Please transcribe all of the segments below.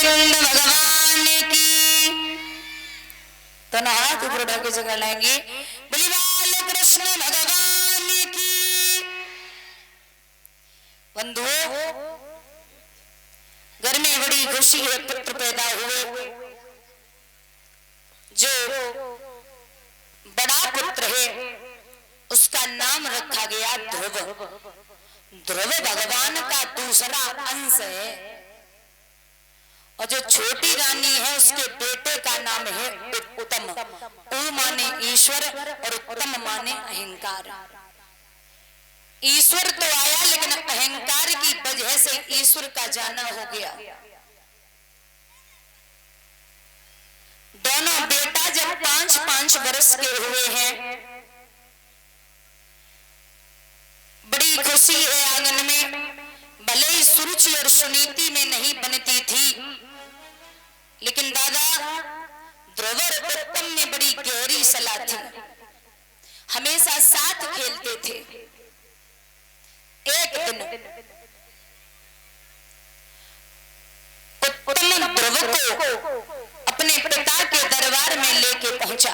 गोविंद भगवान की। तो ना हाथ ऊपर उठा के जगह लाएंगे, बोली बाल कृष्ण भगवान की। बंधुओं, घर में बड़ी खुशी है, पुत्र पैदा हुए। जो बड़ा पुत्र है उसका नाम रखा गया ध्रुव। ध्रुव भगवान का दूसरा अंश है। और जो छोटी रानी है उसके बेटे का नाम है उत्तम। ऊ माने ईश्वर और उत्तम माने अहंकार। ईश्वर तो आया लेकिन अहंकार की वजह से ईश्वर का जाना हो गया। दोनों बेटा जब 5-5 वर्ष के हुए हैं, बड़ी खुशी है आंगन में। भले ही सुरुचि और सुनीति में नहीं बनती थी, लेकिन दादा ध्रुव और उत्तम में बड़ी गहरी सलाह थी। हमेशा साथ खेलते थे। एक दिन उत्तम ध्रुव को अपने पिता के दरबार में लेके पहुंचा।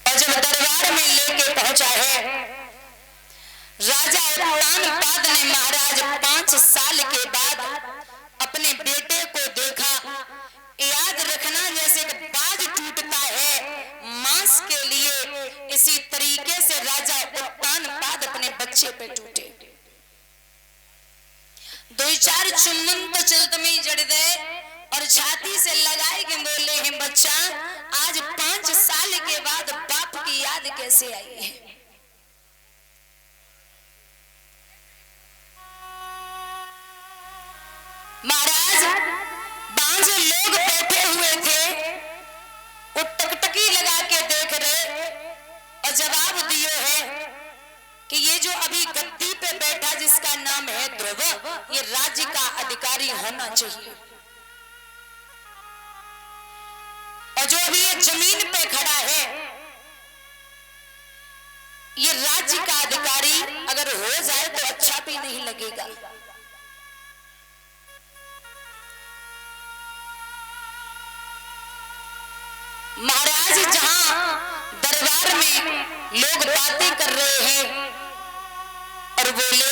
और जब दरबार में लेके पहुंचा है, राजा उत्तानपाद ने महाराज 5 साल के बाद अपने बेटे को देखा। याद रखना, जैसे बाज टूटता है मांस के लिए, इसी तरीके से राजा उत्तानपाद अपने बच्चे पे टूटे। 2-4 चुम्बन तो चलत में जड़ गए और छाती से लगाए के बोले हैं, बच्चा आज 5 साल के बाद बाप की याद कैसे आई है? महाराज बांझ लोग बैठे हुए थे, वो टकटकी लगा के देख रहे और जवाब दिए है कि ये जो अभी गद्दी पे बैठा जिसका नाम है ध्रुव, ये राज्य का अधिकारी होना चाहिए। और जो अभी ये जमीन पे खड़ा है, ये राज्य का अधिकारी अगर हो जाए तो अच्छा भी नहीं लगेगा। महाराज जहां दरबार में लोग बातें कर रहे हैं और बोले,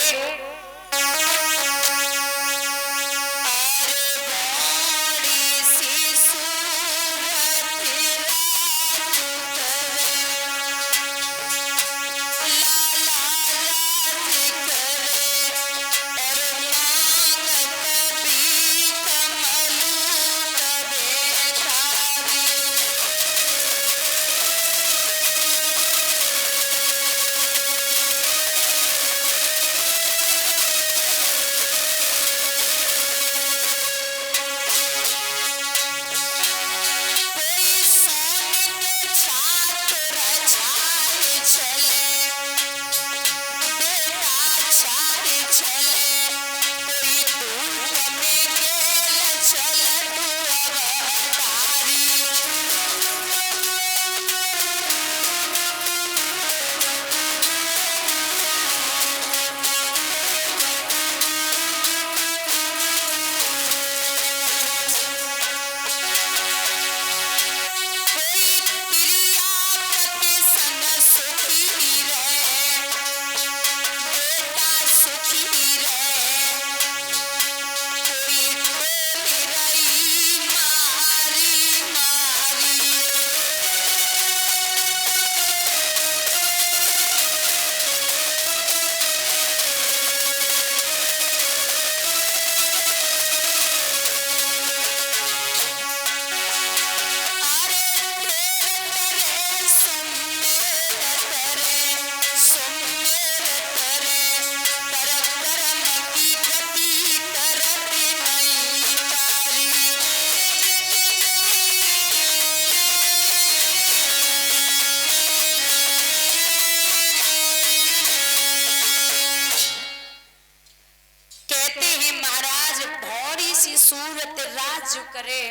सूरत राज करे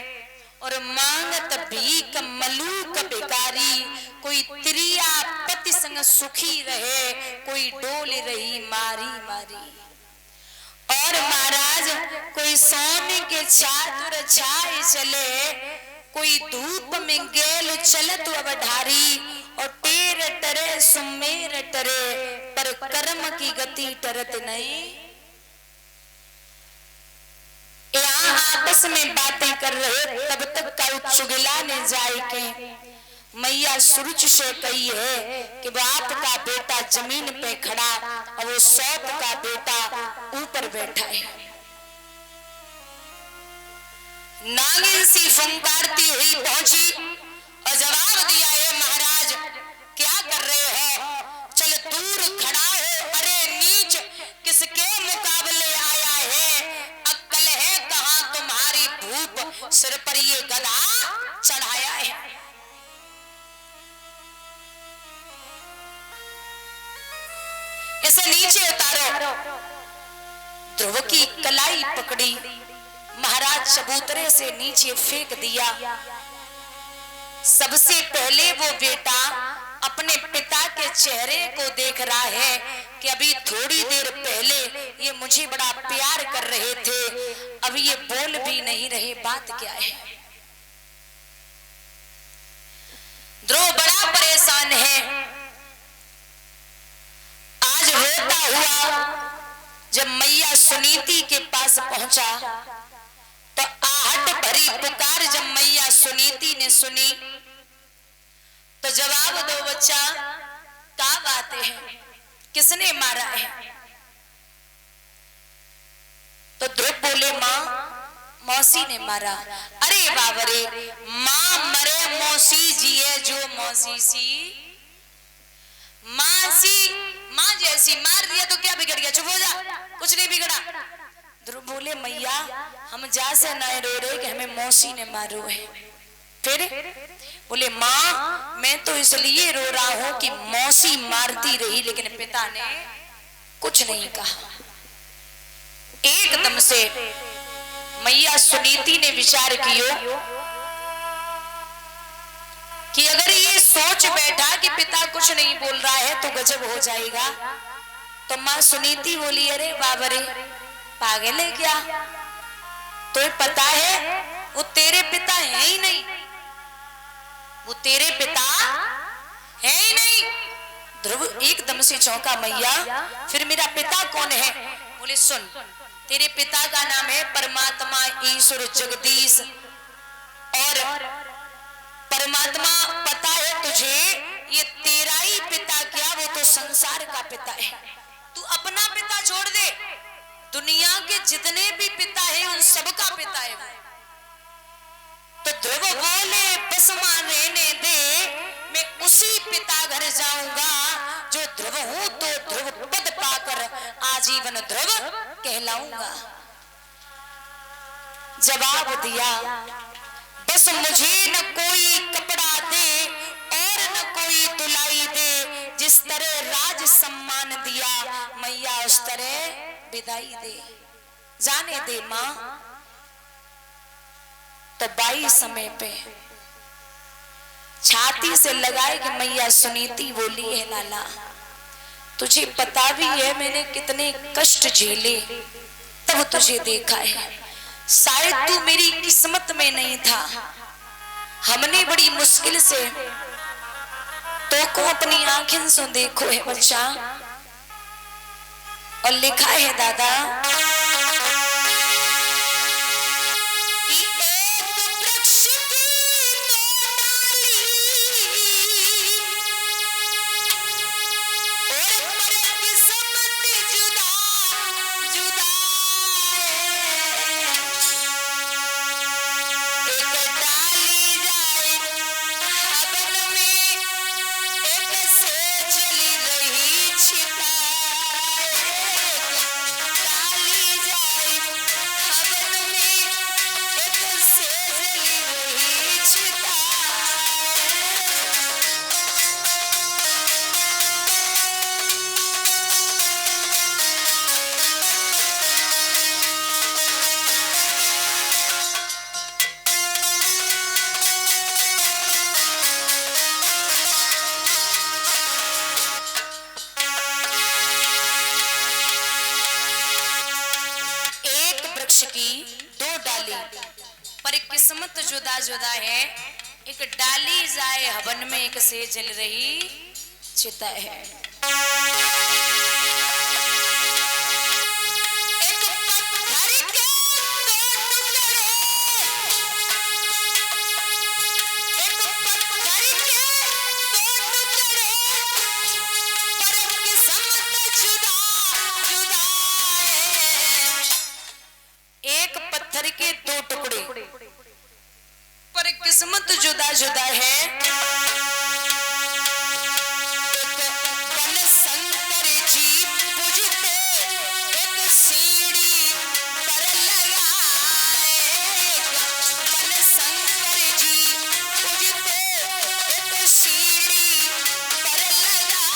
और मांगत भीख मलूक भिखारी। कोई त्रिया पति संग सुखी रहे, कोई डोल रही मारी मारी। कोई सोने के चादर छाए चले, कोई धूप में गेल चलत अब ढारी, और टेर टरे सुमेर टरे, पर कर्म की गति टरत नहीं। यहाँ आपस में बातें कर रहे, तब तक का चुगला ने जाए के मैया सूरज से कही है कि बाप का बेटा जमीन पे खड़ा और वो सौत का बेटा ऊपर बैठा है। नागिन सी फंकारती हुई पहुंची और जवाब दिया है, महाराज क्या कर रहे हो? चल दूर खड़ा हो, अरे नीच किसके मुकाबले आया है? अक्ल है कहां तुम्हारी भूप, सिर पर ये गधा चढ़ाया है। इसे नीचे उतारो। ध्रुव की कलाई पकड़ी, महाराज चबूतरे से नीचे फेंक दिया। सबसे पहले वो बेटा अपने पिता के चेहरे को देख रहा है कि अभी थोड़ी देर पहले ये मुझे बड़ा प्यार कर रहे थे, अब ये बोल भी नहीं रहे, बात क्या है? ध्रुव बड़ा परेशान है। आज रोता हुआ जब मैया सुनीति के पास पहुंचा तो आहट भरी पुकार जब मैया सुनीति ने सुनी तो जवाब दो बच्चा, क्या बातें हैं, किसने मारा है? तो ध्रुव बोले, माँ मौसी ने मारा। अरे बाबरे, माँ मरे मौसी जिए जो मौसी सी, माँ जैसी मार दिया तो क्या बिगड़ गया? चुप हो जा, कुछ नहीं बिगड़ा। ध्रुव बोले, मैया हम जा से ना रो रहे कि हमें मौसी ने मारो है। फिर बोले, माँ मैं तो इसलिए रो रहा हूं कि मौसी मारती रही लेकिन पिता ने कुछ नहीं कहा। एकदम से मैया सुनीति ने विचार किया कि अगर ये सोच बैठा कि पिता कुछ नहीं बोल रहा है तो गजब हो जाएगा। तो माँ सुनीति बोली, अरे बाबरे पागल है क्या? तो पता है वो तेरे पिता है ही नहीं, वो तेरे पिता है ही नहीं। ध्रुव एकदम से चौंका, मैया फिर मेरा पिता कौन है? बोले, सुन, तेरे पिता का नाम है परमात्मा ईश्वर जगदीश, और परमात्मा पता है तुझे, ये तेरा ही पिता क्या, वो तो संसार का पिता है। तू अपना पिता छोड़ दे, दुनिया के जितने भी पिता हैं उन सबका पिता है वो। तो ध्रुव बोले, बस मां रहने दे, मैं उसी पिता घर जाऊंगा जो ध्रुव हूं, तो ध्रुव पद पाकर आजीवन ध्रुव कहलाऊंगा। जवाब दिया, बस मुझे न कोई कपड़ा दे और न कोई दुलाई दे, जिस तरह राज सम्मान दिया मैया उस तरह विदाई दे, जाने दे मां। तो बाई समय पे छाती से लगाए कि मैया सुनीति बोली है, लाला तुझे पता भी है मैंने कितने कष्ट झेले तब तुझे देखा है, शायद तू मेरी किस्मत में नहीं था, हमने बड़ी मुश्किल से तो को अपनी आंखें से देखो है बच्चा। और लिखा है दादा, वृक्ष की दो डाली, पर किस्मत जुदा जुदा है। एक डाली जाए हवन में, एक से जल रही चिता है। एक पत्थर के दो टुकड़े, पर किस्मत जुदा जुदा है। वन शंकर जी पूजते, एक सीढ़ी पर लगाए। वन शंकर जी पूजते, एक सीढ़ी पर लगाए।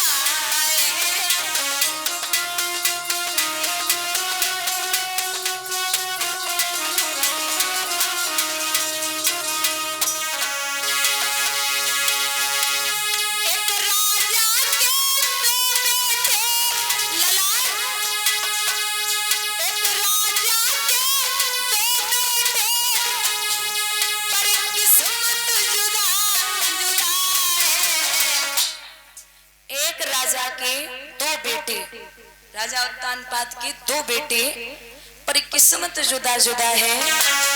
राजा के दो बेटे, राजा उत्तानपाद के दो बेटे, पर किस्मत जुदा जुदा है।